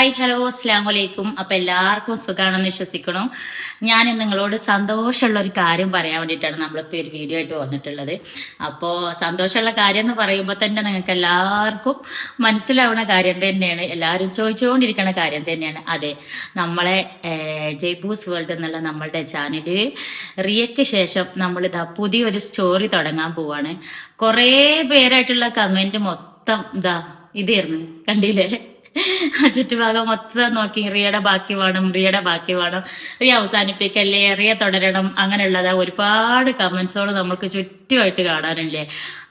Hi hello അസ്സാം വലൈക്കും. അപ്പൊ എല്ലാവർക്കും സുഖാണെന്ന് വിശ്വസിക്കണു. ഞാൻ നിങ്ങളോട് സന്തോഷമുള്ള ഒരു കാര്യം പറയാൻ വേണ്ടിയിട്ടാണ് നമ്മളിപ്പോൾ ഒരു വീഡിയോ ആയിട്ട് വന്നിട്ടുള്ളത്. അപ്പോൾ സന്തോഷമുള്ള കാര്യം എന്ന് പറയുമ്പോൾ തന്നെ നിങ്ങൾക്ക് എല്ലാവർക്കും മനസ്സിലാവുന്ന കാര്യം തന്നെയാണ്, എല്ലാവരും ചോദിച്ചുകൊണ്ടിരിക്കുന്ന കാര്യം തന്നെയാണ്. അതെ, നമ്മളെ ജയ്ബൂസ് വേൾഡ് എന്നുള്ള നമ്മളുടെ ചാനല് റിയയ്ക്ക് ശേഷം നമ്മളിതാ പുതിയൊരു സ്റ്റോറി തുടങ്ങാൻ പോവാണ്. കുറേ പേരായിട്ടുള്ള കമന്റ് മൊത്തം ഇതാ ഇതായിരുന്നു, കണ്ടില്ലേ? ആ ചുറ്റുഭാഗം മൊത്തം നോക്കി റിയയുടെ ബാക്കി വേണം, റിയയുടെ ബാക്കി വേണം, റിയ അവസാനിപ്പിക്കല്ലേ, റിയ തുടരണം, അങ്ങനെയുള്ളതാ ഒരുപാട് കമന്റ്സുകൾ നമുക്ക് ചുറ്റുമായിട്ട് കാണാനില്ലേ.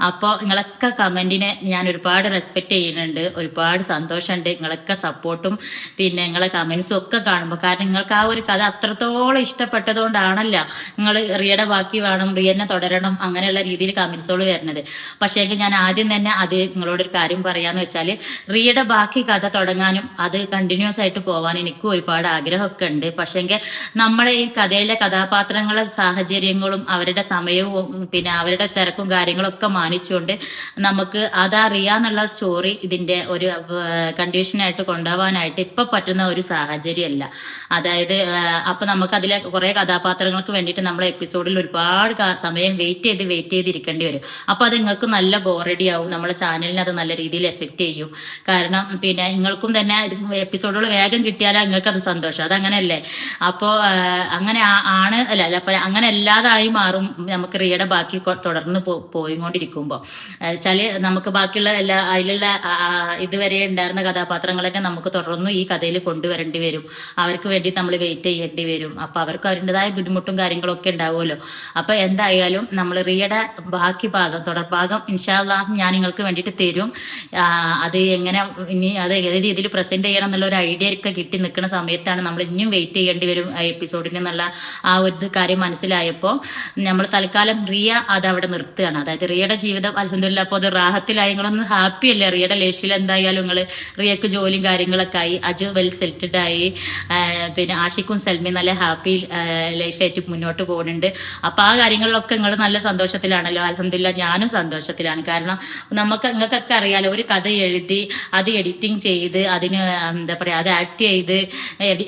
അപ്പോൾ നിങ്ങളൊക്കെ കമന്റിനെ ഞാൻ ഒരുപാട് റെസ്പെക്ട് ചെയ്യുന്നുണ്ട്, ഒരുപാട് സന്തോഷമുണ്ട്. നിങ്ങളൊക്കെ സപ്പോർട്ടും പിന്നെ നിങ്ങളെ കമന്റ്സും ഒക്കെ കാണുമ്പോൾ, കാരണം നിങ്ങൾക്ക് ആ ഒരു കഥ അത്രത്തോളം ഇഷ്ടപ്പെട്ടതുകൊണ്ടാണല്ല നിങ്ങൾ റിയയുടെ ബാക്കി വേണം, റിയനെ തുടരണം അങ്ങനെയുള്ള രീതിയിൽ കമന്റ്സുകൾ വരുന്നത്. പക്ഷേ ഞാൻ ആദ്യം തന്നെ അത് നിങ്ങളോടൊരു കാര്യം പറയാന്ന് വെച്ചാൽ, റിയയുടെ ബാക്കി കഥ തുടങ്ങാനും അത് കണ്ടിന്യൂസ് ആയിട്ട് പോകാൻ എനിക്കും ഒരുപാട് ആഗ്രഹമൊക്കെ ഉണ്ട്. പക്ഷേങ്കിൽ നമ്മുടെ ഈ കഥയിലെ കഥാപാത്രങ്ങളുടെ സാഹചര്യങ്ങളും അവരുടെ സമയവും പിന്നെ അവരുടെ തിരക്കും കാര്യങ്ങളൊക്കെ മാനിച്ചുകൊണ്ട് നമുക്ക് അതറിയാന്നുള്ള സ്റ്റോറി ഇതിന്റെ ഒരു കണ്ടീഷനായിട്ട് കൊണ്ടുപോകാനായിട്ട് ഇപ്പൊ പറ്റുന്ന ഒരു സാഹചര്യമല്ല. അതായത് അപ്പൊ നമുക്ക് അതിലെ കുറെ കഥാപാത്രങ്ങൾക്ക് വേണ്ടിയിട്ട് നമ്മുടെ എപ്പിസോഡിൽ ഒരുപാട് സമയം വെയിറ്റ് ചെയ്തിരിക്കേണ്ടി വരും. അപ്പൊ അത് നിങ്ങൾക്ക് നല്ല ബോറടി ആവും, നമ്മുടെ ചാനലിന് അത് നല്ല രീതിയിൽ എഫക്ട് ചെയ്യും. കാരണം പിന്നെ നിങ്ങൾക്കും തന്നെ എപ്പിസോഡുകൾ വേഗം കിട്ടിയാലേ നിങ്ങൾക്ക് അത് സന്തോഷം, അതങ്ങനെയല്ലേ? അപ്പോൾ അങ്ങനെ ആണ് അല്ല അപ്പൊ അങ്ങനെ അല്ലാതായി മാറും നമുക്ക് റിയയുടെ ബാക്കി തുടർന്ന് പോയിക്കൊണ്ടിരിക്കുമ്പോൾ. വെച്ചാല് നമുക്ക് ബാക്കിയുള്ള എല്ലാ അതിലുള്ള ഇതുവരെ ഉണ്ടായിരുന്ന കഥാപാത്രങ്ങളൊക്കെ നമുക്ക് തുടർന്നും ഈ കഥയിൽ കൊണ്ടുവരേണ്ടി വരും. അവർക്ക് വേണ്ടി നമ്മൾ വെയിറ്റ് ചെയ്യേണ്ടി വരും. അപ്പൊ അവർക്ക് അവരുടേതായ ബുദ്ധിമുട്ടും കാര്യങ്ങളൊക്കെ ഉണ്ടാവുമല്ലോ. അപ്പൊ എന്തായാലും നമ്മൾ റിയയുടെ ബാക്കി ഭാഗം തുടർഭാഗം ഇൻഷാ അല്ലാഹ് ഞാൻ നിങ്ങൾക്ക് വേണ്ടിയിട്ട് തരും. അത് എങ്ങനെ ഇനി അത് ഏത് രീതിയിൽ പ്രസന്റ് ചെയ്യണം എന്നുള്ള ഒരു ഐഡിയ ഒക്കെ കിട്ടി നിൽക്കുന്ന സമയത്താണ് നമ്മൾ ഇനിയും വെയിറ്റ് ചെയ്യേണ്ടി വരും എപ്പിസോഡിന് എന്നുള്ള ആ ഒരു കാര്യം മനസ്സിലായപ്പോൾ നമ്മൾ തൽക്കാലം റിയ അത് അവിടെ നിർത്തുകയാണ്. അതായത് റിയയുടെ ജീവിതം അൽഹംദുലില്ലാ അപ്പോൾ അത് റാഹത്തിലായി. നിങ്ങളൊന്ന് ഹാപ്പി അല്ലേ? റിയയുടെ ലൈഫിൽ എന്തായാലും നിങ്ങൾ റിയക്ക് ജോലിയും കാര്യങ്ങളൊക്കെ ആയി, അജു വെൽ സെറ്റിൽഡ് ആയി, പിന്നെ ആഷിഖും സൽമയും നല്ല ഹാപ്പി ലൈഫായിട്ട് മുന്നോട്ട് പോകുന്നുണ്ട്. അപ്പൊ ആ കാര്യങ്ങളിലൊക്കെ നിങ്ങൾ നല്ല സന്തോഷത്തിലാണല്ലോ. അൽഹംദുലില്ലാ ഞാനും സന്തോഷത്തിലാണ്. കാരണം നിങ്ങൾക്കൊക്കെ അറിയാലോ, ഒരു കഥ എഴുതി അത് എഡിറ്റിംഗ് ചെയ്ത് അതിന് എന്താ പറയാ അത് ആക്ട് ചെയ്ത്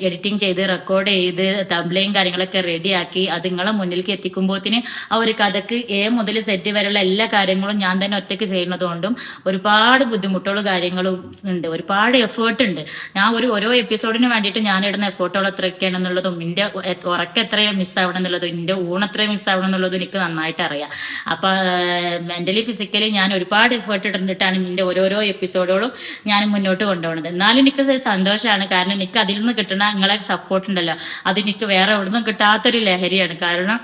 എഡിറ്റിംഗ് ചെയ്ത് റെക്കോർഡ് ചെയ്ത് തംബ്ലയും കാര്യങ്ങളൊക്കെ റെഡിയാക്കി അത് നിങ്ങളെ മുന്നിലേക്ക് എത്തിക്കുമ്പോഴത്തിന് ആ ഒരു കഥക്ക് എ മുതൽ സെറ്റ് വരെയുള്ള എല്ലാ കാര്യങ്ങളും ഞാൻ തന്നെ ഒറ്റയ്ക്ക് ചെയ്യുന്നതുകൊണ്ടും ഒരുപാട് ബുദ്ധിമുട്ടുകളും കാര്യങ്ങളും ഉണ്ട്, ഒരുപാട് എഫേർട്ട് ഉണ്ട്. ഞാൻ ഓരോ എപ്പിസോഡിന് വേണ്ടിയിട്ട് ഞാൻ ഇടുന്ന എഫേർട്ടുകൾ എത്രയൊക്കെയാണെന്നുള്ളതും എന്റെ ഉറക്കം എത്രയോ മിസ്സാവണം എന്നുള്ളതും എന്റെ ഊണ് എത്രയും മിസ്സാവണം എന്നുള്ളതും എനിക്ക് നന്നായിട്ട് അറിയാം. അപ്പൊ മെന്റലി ഫിസിക്കലി ഞാൻ ഒരുപാട് എഫേർട്ട് ഇട്ടിട്ടാണ് ഇതിന്റെ ഓരോരോ എപ്പിസോഡുകളും ഞാൻ മുന്നോട്ട് കൊണ്ടുപോകുന്നത്. എന്നാലും എനിക്ക് സന്തോഷമാണ്, കാരണം എനിക്ക് അതിൽ നിന്ന് കിട്ടുന്ന നിങ്ങളെ സപ്പോർട്ട് ഉണ്ടല്ലോ, അത് എനിക്ക് വേറെ എവിടുന്നും കിട്ടാത്തൊരു ലഹരിയാണ്. കാരണം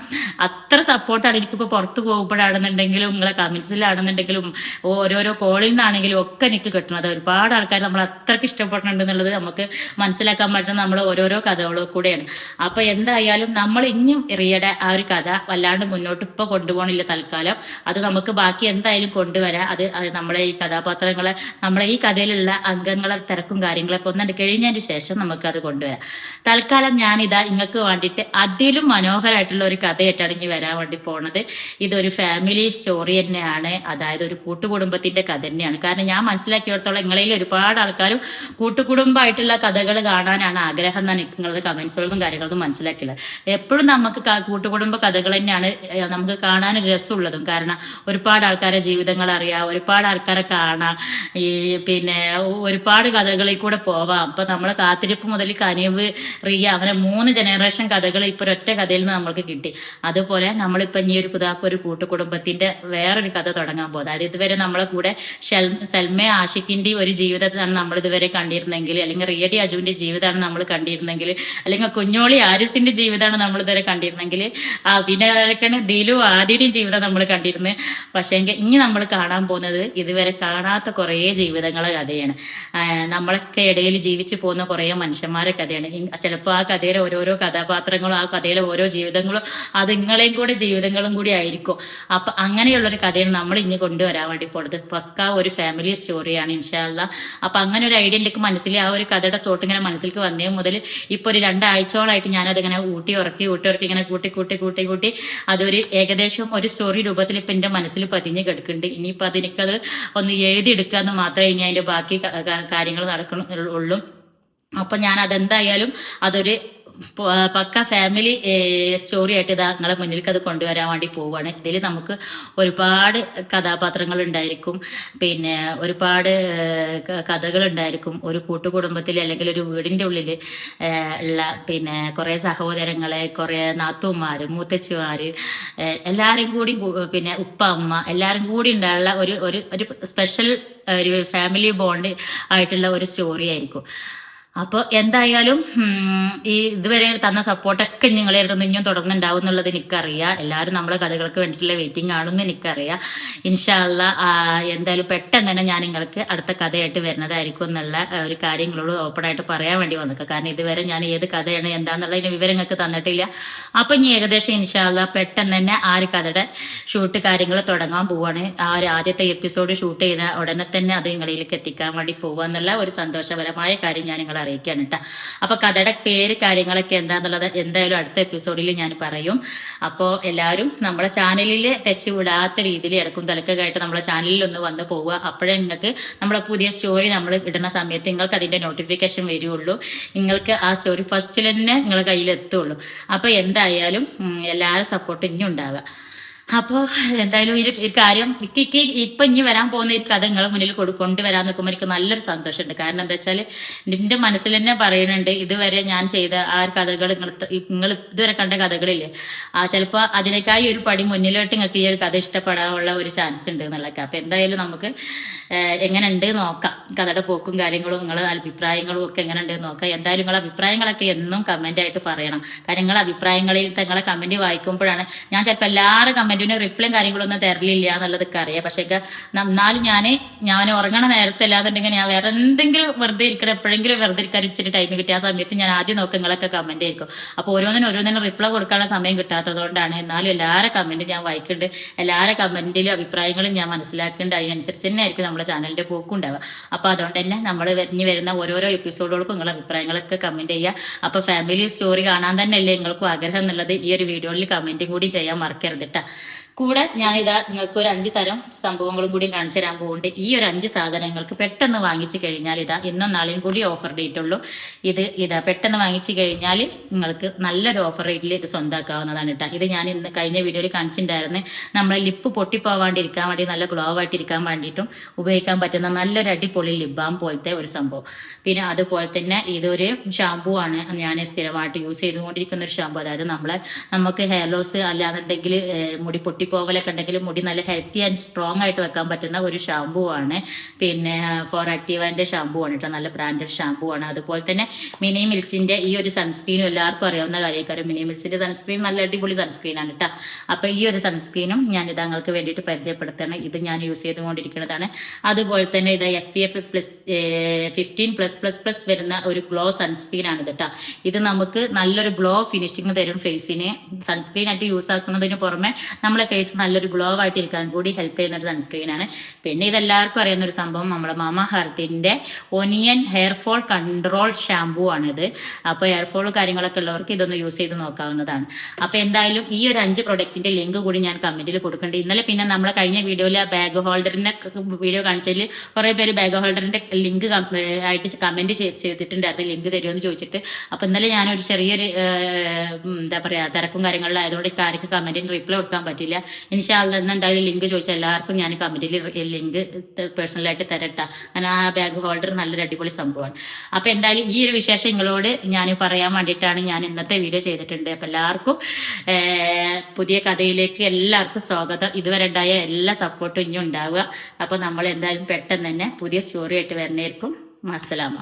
അത്ര സപ്പോർട്ടാണ് എനിക്കിപ്പോൾ പുറത്ത് പോകുമ്പോഴാണെന്നുണ്ടെങ്കിലും നിങ്ങളെ കമന്റ്സിലാണെന്നുണ്ടെങ്കിലും ഓരോരോ കോളിൽ നിന്നാണെങ്കിലും ഒക്കെ എനിക്ക് കിട്ടുന്നത്. ഒരുപാട് ആൾക്കാർ നമ്മൾ അത്രയ്ക്ക് ഇഷ്ടപ്പെടുന്നുണ്ട് എന്നുള്ളത് നമുക്ക് മനസ്സിലാക്കാൻ പറ്റുന്ന നമ്മൾ ഓരോരോ കഥകളും കൂടെയാണ്. അപ്പൊ എന്തായാലും നമ്മൾ ഇനിയും റിയയുടെ ആ ഒരു കഥ വല്ലാണ്ട് മുന്നോട്ട് ഇപ്പൊ കൊണ്ടുപോകണില്ല തൽക്കാലം. അത് നമുക്ക് ബാക്കി എന്തായാലും കൊണ്ടുവരാം. അത് നമ്മളെ ഈ കഥാപാത്രങ്ങളെ നമ്മളെ ഈ കഥയിലുള്ള അംഗങ്ങളെ തിരക്കും കാര്യങ്ങളൊക്കെ ഒന്നുണ്ട് കഴിഞ്ഞതിന് ശേഷം നമുക്ക് അത് കൊണ്ടുവരാം. തൽക്കാലം ഞാനിതാ നിങ്ങൾക്ക് വേണ്ടിയിട്ട് അതിലും മനോഹരമായിട്ടുള്ള ഒരു കഥയായിട്ടാണ് ഇനി വരാൻ വേണ്ടി പോണത്. ഇതൊരു ഫാമിലി സ്റ്റോറി തന്നെയാണ്, അതായത് ഒരു കൂട്ടുകുടുംബത്തിന്റെ കഥ തന്നെയാണ്. കാരണം ഞാൻ മനസ്സിലാക്കിയിടത്തോളം നിങ്ങളിൽ ഒരുപാട് ആൾക്കാരും കൂട്ടുകുടുംബമായിട്ടുള്ള കഥകൾ കാണാനാണ് ആഗ്രഹം എന്നാണ് നിങ്ങളുടെ കമന്റ്സുകളും കാര്യങ്ങളും മനസ്സിലാക്കിയുള്ളത്. എപ്പോഴും നമുക്ക് കൂട്ടുകുടുംബ കഥകൾ തന്നെയാണ് നമുക്ക് കാണാൻ രസമുള്ളതും. കാരണം ഒരുപാട് ആൾക്കാരെ ജീവിതങ്ങൾ അറിയാം, ഒരുപാട് ആൾക്കാരെ കാണാം, ഈ പിന്നെ ഒരുപാട് കഥകളിൽ കൂടെ പോവാം. അപ്പൊ നമ്മളെ കാത്തിരിപ്പ് മുതൽ കനിവ്, റിയ, അങ്ങനെ 3 ജനറേഷൻ കഥകൾ ഇപ്പൊ ഒറ്റ കഥയിൽ നിന്ന് നമ്മൾക്ക് കിട്ടി. അതുപോലെ നമ്മളിപ്പൊ ഇനി ഒരു കൂട്ടുകുടുംബത്തിന്റെ വേറൊരു കഥ തുടങ്ങാൻ പോകുന്നത്. അതായത് ഇതുവരെ നമ്മളെ കൂടെ സൽമ ആഷിഖിന്റെ ഒരു ജീവിതത്താണ് നമ്മൾ ഇതുവരെ കണ്ടിരുന്നെങ്കിൽ, അല്ലെങ്കിൽ റിയഡി അജുവിന്റെ ജീവിതമാണ് നമ്മൾ കണ്ടിരുന്നെങ്കിൽ, അല്ലെങ്കിൽ കുഞ്ഞോളി ആരിസിന്റെ ജീവിതമാണ് നമ്മൾ ഇതുവരെ കണ്ടിരുന്നെങ്കിൽ, പിന്നെ ദിലു ആദിയുടെയും ജീവിതം നമ്മൾ കണ്ടിരുന്നത്. പക്ഷേ ഇനി നമ്മൾ കാണാൻ പോകുന്നത് ഇതുവരെ കാണാത്ത കുറേ ജീവിതങ്ങളെ കഥയാണ്. നമ്മളൊക്കെ ഇടയിൽ ജീവിച്ചു പോകുന്ന കുറേ മനുഷ്യന്മാരെ കഥയാണ്. ചിലപ്പോൾ ആ കഥയിലെ ഓരോരോ കഥാപാത്രങ്ങളും ആ കഥയിലെ ഓരോ ജീവിതങ്ങളും അത് നിങ്ങളെയും കൂടെ ജീവിതങ്ങളും കൂടി ആയിരിക്കും. അപ്പൊ അങ്ങനെയുള്ളൊരു കഥയാണ് നമ്മൾ ഇനി കൊണ്ടുവരാൻ വേണ്ടി പോകുന്നത്. പക്ക ഒരു ഫാമിലി സ്റ്റോറിയാണ് ഇൻഷാ അല്ലാഹ്. അപ്പൊ അങ്ങനെ ഒരു ഐഡിയ എനിക്ക് മനസ്സിൽ ആ ഒരു കഥയുടെ തോട്ട് ഇങ്ങനെ മനസ്സിലേക്ക് വന്നേ മുതൽ ഇപ്പൊ ഒരു 2 ആഴ്ചയോളായിട്ട് ഞാനതിങ്ങനെ ഊട്ടി ഉറക്കി ഇങ്ങനെ കൂട്ടി അതൊരു ഏകദേശം ഒരു സ്റ്റോറി രൂപത്തിൽ ഇപ്പൊ എന്റെ മനസ്സിൽ പതിഞ്ഞ് കിടക്കുന്നുണ്ട്. ഇനിയിപ്പോ അതെനിക്കത് ഒന്ന് എഴുതിയെടുക്കാന്ന് മാത്രമേ ഇനി അതിന്റെ ബാക്കി കാര്യങ്ങൾ നടക്കണുള്ളൂ. അപ്പൊ ഞാൻ അതെന്തായാലും അതൊരു പക്ക ഫാമിലി സ്റ്റോറി ആയിട്ട് ഇതാ നിങ്ങളെ മുന്നിലേക്ക് അത് കൊണ്ടുവരാൻ വേണ്ടി പോവുകയാണ്. ഇതിൽ നമുക്ക് ഒരുപാട് കഥാപാത്രങ്ങൾ ഉണ്ടായിരിക്കും, പിന്നെ ഒരുപാട് കഥകൾ ഉണ്ടായിരിക്കും. ഒരു കൂട്ടുകുടുംബത്തിൽ അല്ലെങ്കിൽ ഒരു വീടിന്റെ ഉള്ളിൽ ഉള്ള പിന്നെ കുറെ സഹോദരങ്ങളെ, കുറെ നാത്തൂമാര്, മൂത്തച്ഛിമാര്, എല്ലാരും കൂടി പിന്നെ ഉപ്പ അമ്മ എല്ലാരും കൂടി ഉണ്ടായുള്ള ഒരു സ്പെഷ്യൽ ഒരു ഫാമിലി ബോണ്ട് ആയിട്ടുള്ള ഒരു സ്റ്റോറി ആയിരിക്കും. അപ്പോൾ എന്തായാലും ഈ ഇതുവരെ തന്ന സപ്പോർട്ടൊക്കെ നിങ്ങളെ അടുത്ത് ഇനിയും തുടർന്നുണ്ടാവും എന്നുള്ളത് എനിക്കറിയാം. എല്ലാവരും നമ്മളെ കഥകൾക്ക് വേണ്ടിയിട്ടുള്ള വെയിറ്റിംഗ് ആണെന്ന് എനിക്കറിയാം. ഇൻഷാല്ല എന്തായാലും പെട്ടെന്ന് തന്നെ ഞാൻ നിങ്ങൾക്ക് അടുത്ത കഥയായിട്ട് വരുന്നതായിരിക്കും എന്നുള്ള ഒരു കാര്യങ്ങളോട് ഓപ്പണായിട്ട് പറയാൻ വേണ്ടി വന്നിക്കുക. കാരണം ഇതുവരെ ഞാൻ ഏത് കഥയാണ് എന്താണെന്നുള്ളതിന് വിവരം നിങ്ങൾക്ക് തന്നിട്ടില്ല. അപ്പം ഇനി ഏകദേശം ഇൻഷാല്ല പെട്ടെന്ന് തന്നെ ആ ഒരു കഥയുടെ ഷൂട്ട് കാര്യങ്ങൾ തുടങ്ങാൻ പോവാണ്. ആ ഒരു ആദ്യത്തെ എപ്പിസോഡ് ഷൂട്ട് ചെയ്ത ഉടനെ തന്നെ അത് നിങ്ങളിലേക്ക് എത്തിക്കാൻ വേണ്ടി പോകുക എന്നുള്ള ഒരു സന്തോഷപരമായ കാര്യം ഞാൻ നിങ്ങളെ അറിയിക്കുകയാണ് കേട്ടോ. അപ്പൊ കഥയുടെ പേര് കാര്യങ്ങളൊക്കെ എന്താന്നുള്ളത് എന്തായാലും അടുത്ത എപ്പിസോഡിൽ ഞാൻ പറയും. അപ്പോൾ എല്ലാവരും നമ്മളെ ചാനലിൽ ടച്ച് വിടാത്ത രീതിയിൽ ഇടക്കും തലക്കായിട്ട് നമ്മളെ ചാനലിൽ ഒന്ന് വന്ന് പോവുക. അപ്പോഴേ നിങ്ങൾക്ക് നമ്മളെ പുതിയ സ്റ്റോറി നമ്മൾ ഇടുന്ന സമയത്ത് നിങ്ങൾക്ക് അതിന്റെ നോട്ടിഫിക്കേഷൻ വരികയുള്ളൂ. നിങ്ങൾക്ക് ആ സ്റ്റോറി ഫസ്റ്റിൽ തന്നെ നിങ്ങളുടെ കയ്യിൽ എത്തുള്ളൂ. അപ്പൊ എന്തായാലും എല്ലാവരും സപ്പോർട്ട് ഇനി ഉണ്ടാവുക. അപ്പോൾ എന്തായാലും ഈ കാര്യം ഇപ്പൊ ഇനി വരാൻ പോകുന്ന ഈ കഥ നിങ്ങളെ മുന്നിൽ കൊണ്ടുവരാൻ നിൽക്കുമ്പോൾ എനിക്ക് നല്ലൊരു സന്തോഷമുണ്ട്. കാരണം എന്താ വെച്ചാൽ എന്റെ മനസ്സിൽ തന്നെ പറയുന്നുണ്ട്, ഇതുവരെ ഞാൻ ചെയ്ത ആ കഥകൾ നിങ്ങൾ ഇതുവരെ കണ്ട കഥകളില്ലേ, ചിലപ്പോൾ അതിനേക്കായി ഒരു പടി മുന്നിലോട്ട് നിങ്ങൾക്ക് ഈ ഒരു കഥ ഇഷ്ടപ്പെടാനുള്ള ഒരു ചാൻസ് ഉണ്ട് എന്നുള്ളതൊക്കെ. അപ്പൊ എന്തായാലും നമുക്ക് എങ്ങനെ ഉണ്ട് നോക്കാം. കഥയുടെ പോക്കും കാര്യങ്ങളും നിങ്ങളെ അഭിപ്രായങ്ങളും ഒക്കെ എങ്ങനെ ഉണ്ട് നോക്കാം. എന്തായാലും നിങ്ങളെ അഭിപ്രായങ്ങളൊക്കെ എന്നും കമന്റ് ആയിട്ട് പറയണം. കാരണം നിങ്ങളെ അഭിപ്രായങ്ങളിൽ നിങ്ങളെ കമന്റ് വായിക്കുമ്പോഴാണ് ഞാൻ ചിലപ്പോൾ എല്ലാവരും കമന്റിന് റിപ്ലൈയും കാര്യങ്ങളൊന്നും തരലില്ല എന്നുള്ളതൊക്കെ അറിയാം. പക്ഷേ എന്നാലും ഞാൻ ഉറങ്ങണ നേരത്തെ അല്ലാന്നുണ്ടെങ്കിൽ ഞാൻ വേറെ എന്തെങ്കിലും വെറുതെ ഇരിക്കണം, എപ്പോഴെങ്കിലും വെറുതെ ഇരിക്കാൻ ഇച്ചിരി ടൈം കിട്ടിയ ആ സമയത്ത് ഞാൻ ആദ്യം നോക്കുക നിങ്ങളൊക്കെ കമന്റ് ആയിരിക്കും. അപ്പോൾ ഓരോന്നിനും റിപ്ലൈ കൊടുക്കാനുള്ള സമയം കിട്ടാത്തതുകൊണ്ടാണ്. എന്നാലും എല്ലാവരുടെ കമന്റും ഞാൻ വായിക്കുന്നുണ്ട്, എല്ലാവരുടെ കമന്റിലും അഭിപ്രായങ്ങളും ഞാൻ മനസ്സിലാക്കുന്നുണ്ട്. അതിനനുസരിച്ച് തന്നെ ആയിരിക്കും നമ്മുടെ ചാനലിന്റെ പോക്കും ഉണ്ടാവുക. അപ്പൊ അതുകൊണ്ട് തന്നെ നമ്മൾ ഇനി വരുന്ന ഓരോരോ എപ്പിസോഡുകൾക്കും നിങ്ങളുടെ അഭിപ്രായങ്ങളൊക്കെ കമന്റ് ചെയ്യുക. അപ്പൊ ഫാമിലി സ്റ്റോറി കാണാൻ തന്നെ അല്ലേ നിങ്ങൾക്കും ആഗ്രഹം എന്നുള്ളത് ഈ ഒരു വീഡിയോയിൽ കമന്റും കൂടി ചെയ്യാൻ മറക്കരുത് കേട്ടോ. കൂടെ ഞാനിതാ നിങ്ങൾക്ക് ഒരു 5 തരം സംഭവങ്ങളും കൂടി കാണിച്ചു തരാൻ പോകുന്നുണ്ട്. ഈ ഒരു 5 സാധനങ്ങൾക്ക് പെട്ടെന്ന് വാങ്ങിച്ചു കഴിഞ്ഞാൽ ഇതാ ഇന്നും നാളെയും കൂടി ഓഫർ ഡേറ്റ് ഉള്ളൂ. ഇതാ പെട്ടെന്ന് വാങ്ങിച്ചു കഴിഞ്ഞാൽ നിങ്ങൾക്ക് നല്ലൊരു ഓഫർ റേറ്റിൽ ഇത് സ്വന്തമാക്കാവുന്നതാണ് കേട്ടോ. ഇത് ഞാൻ ഇന്ന് കഴിഞ്ഞ വീഡിയോയിൽ കാണിച്ചിട്ടുണ്ടായിരുന്നു. നമ്മളെ ലിപ്പ് പൊട്ടിപ്പോവാണ്ടിരിക്കാൻ വേണ്ടി നല്ല ഗ്ലോ ആയിട്ടിരിക്കാൻ വേണ്ടിയിട്ടും ഉപയോഗിക്കാൻ പറ്റുന്ന നല്ലൊരു അടിപൊളി ലിപ് ബാം പോലത്തെ ഒരു സംഭവം. പിന്നെ അതുപോലെ തന്നെ ഇതൊരു ഷാമ്പൂ ആണ്, ഞാൻ സ്ഥിരമായിട്ട് യൂസ് ചെയ്തുകൊണ്ടിരിക്കുന്ന ഒരു ഷാമ്പൂ. അതായത് നമുക്ക് ഹെയർ ലോസ് അല്ലാന്നുണ്ടെങ്കിൽ മുടി പൊട്ടിപ്പോവലൊക്കെ ഉണ്ടെങ്കിൽ മുടി നല്ല ഹെൽത്തി ആൻഡ് സ്ട്രോങ് ആയിട്ട് വെക്കാൻ പറ്റുന്ന ഒരു ഷാമ്പൂ ആണ്. പിന്നെ ഫോർ ആക്റ്റീവന്റെ ഷാമ്പൂ ആണ് കേട്ടോ, നല്ല ബ്രാൻഡഡ് ഷാമ്പൂ ആണ്. അതുപോലെ തന്നെ മിനി മിൽസിന്റെ ഈ ഒരു സൺസ്ക്രീനും എല്ലാവർക്കും അറിയാവുന്ന കാര്യക്കാരും. മിനി മിൽസിന്റെ സൺസ്ക്രീൻ നല്ല അടിപൊളി സൺസ്ക്രീൻ ആണ് കേട്ടോ. അപ്പൊ ഈ ഒരു സൺസ്ക്രീനും ഞാൻ ഇത് നിങ്ങൾക്ക് വേണ്ടിയിട്ട് പരിചയപ്പെടുത്തണം. ഇത് ഞാൻ യൂസ് ചെയ്തുകൊണ്ടിരിക്കുന്നതാണ്. അതുപോലെ തന്നെ ഇത് FPF+ 15+++ വരുന്ന ഒരു ഗ്ലോ സൺസ്ക്രീൻ ആണ് കേട്ടോ. ഇത് നമുക്ക് നല്ലൊരു ഗ്ലോ ഫിനിഷിങ് തരും ഫേസിന്. സൺസ്ക്രീൻ ആയിട്ട് യൂസ് ആക്കുന്നതിന് പുറമെ നമ്മളെ ഫേസ് നല്ലൊരു ഗ്ലോ ആയിട്ട് ഇരിക്കാൻ കൂടി ഹെൽപ്പ് ചെയ്യുന്ന ഒരു സൺസ്ക്രീൻ ആണ്. പിന്നെ ഇതെല്ലാവർക്കും അറിയുന്ന ഒരു സംഭവം നമ്മുടെ മാമ ഹെർത്തിന്റെ onion hair fall control shampoo ആണിത്. അപ്പോൾ ഹെയർ ഫോൾ കാര്യങ്ങളൊക്കെ ഉള്ളവർക്ക് ഇതൊന്ന് യൂസ് ചെയ്ത് നോക്കാവുന്നതാണ്. അപ്പൊ എന്തായാലും ഈ ഒരു 5 പ്രൊഡക്റ്റിന്റെ ലിങ്ക് കൂടി ഞാൻ കമന്റിൽ കൊടുക്കുന്നുണ്ട്. ഇന്നലെ പിന്നെ നമ്മളെ കഴിഞ്ഞ വീഡിയോയിൽ ആ ബാഗ് ഹോൾഡറിന്റെ വീഡിയോ കാണിച്ചതിൽ കുറെ പേര് ബാഗ് ഹോൾഡറിന്റെ ലിങ്ക് ആയിട്ട് കമന്റ് ചെയ്തിട്ടുണ്ടായിരുന്നു, ലിങ്ക് തരുമെന്ന് ചോദിച്ചിട്ട്. അപ്പൊ ഇന്നലെ ഞാനൊരു ചെറിയൊരു എന്താ പറയാ തിരക്കും കാര്യങ്ങളിലായതുകൊണ്ട് ആർക്കും കമന്റിന് റിപ്ലൈ കൊടുക്കാൻ പറ്റില്ല. ഇൻഷാല്ലാ എന്തായാലും ലിങ്ക് ചോദിച്ചാൽ എല്ലാവർക്കും ഞാൻ കമന്റിൽ ലിങ്ക് പേഴ്സണലായിട്ട് തരട്ടാ. കാരണം ആ ബാഗ് ഹോൾഡർ നല്ലൊരു അടിപൊളി സംഭവമാണ്. അപ്പൊ എന്തായാലും ഈ ഒരു വിശേഷം നിങ്ങളോട് ഞാൻ പറയാൻ വേണ്ടിയിട്ടാണ് ഞാൻ ഇന്നത്തെ വീഡിയോ ചെയ്തിട്ടുണ്ട്. അപ്പൊ എല്ലാവർക്കും പുതിയ കഥയിലേക്ക് എല്ലാവർക്കും സ്വാഗതം. ഇതുവരെ ഉണ്ടായ എല്ലാ സപ്പോർട്ടും ഇനിയും ഉണ്ടാവുക. അപ്പൊ നമ്മൾ എന്തായാലും പെട്ടെന്ന് തന്നെ പുതിയ സ്റ്റോറി ആയിട്ട് വരുന്നതായിരിക്കും. അസ്സലാമ.